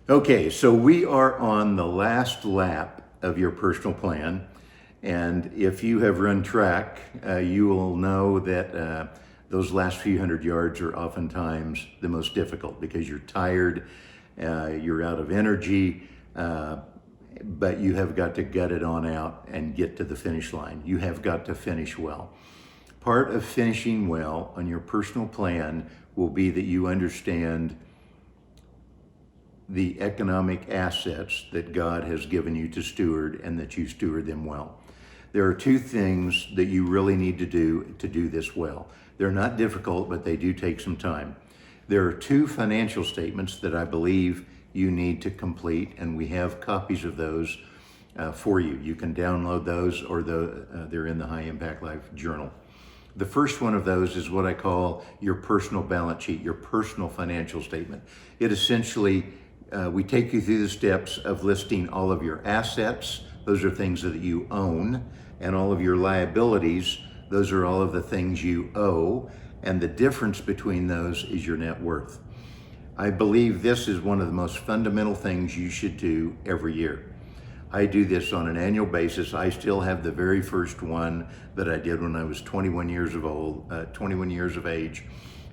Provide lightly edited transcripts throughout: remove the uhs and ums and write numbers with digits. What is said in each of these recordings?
Okay, so we are on the last lap of your personal plan. And if you have run track, you will know that those last few hundred yards are oftentimes the most difficult because you're tired, you're out of energy, but you have got to gut it on out and get to the finish line. You have got to finish well. Part of finishing well on your personal plan will be that you understand the economic assets that God has given you to steward and that you steward them well. There are two things that you really need to do this well. They're not difficult, but they do take some time. There are two financial statements that I believe you need to complete, and we have copies of those for you. You can download those, or they're in the High Impact Life Journal. The first one of those is what I call your personal balance sheet, your personal financial statement. It essentially, we take you through the steps of listing all of your assets. Those are things that you own, and all of your liabilities. Those are all of the things you owe, and the difference between those is your net worth. I believe this is one of the most fundamental things you should do every year. I do this on an annual basis. I still have the very first one that I did when I was 21 years of age,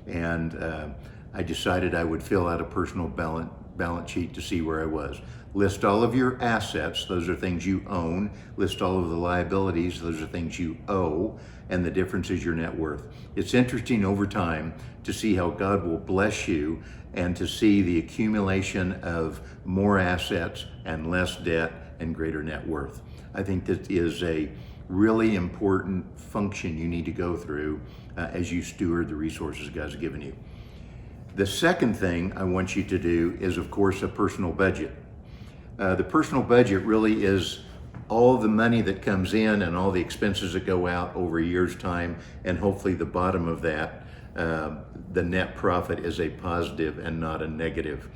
and I decided I would fill out a personal balance sheet to see where I was. List all of your assets, those are things you own. List all of the liabilities, those are things you owe, and the difference is your net worth. It's interesting over time to see how God will bless you and to see the accumulation of more assets and less debt and greater net worth. I think that is a really important function you need to go through as you steward the resources God's given you. The second thing I want you to do is, of course, a personal budget. The personal budget really is all the money that comes in and all the expenses that go out over a year's time, and hopefully the bottom of that, the net profit, is a positive and not a negative.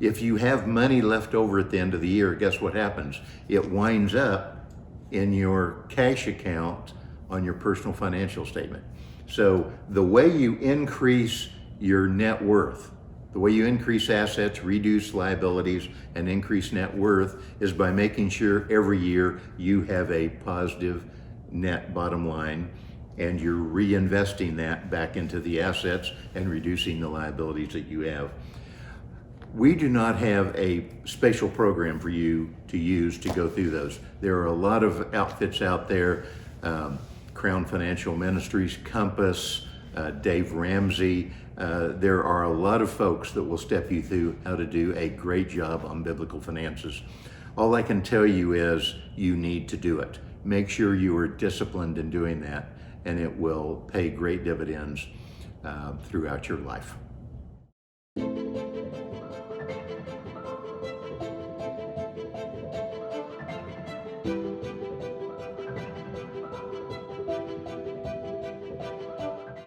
If you have money left over at the end of the year, guess what happens? It winds up in your cash account on your personal financial statement. So the way you increase your net worth, the way you increase assets, reduce liabilities, and increase net worth is by making sure every year you have a positive net bottom line and you're reinvesting that back into the assets and reducing the liabilities that you have. We do not have a special program for you to use to go through those. There are a lot of outfits out there, Crown Financial Ministries, Compass, Dave Ramsey. There are a lot of folks that will step you through how to do a great job on biblical finances. All I can tell you is you need to do it. Make sure you are disciplined in doing that, and it will pay great dividends throughout your life.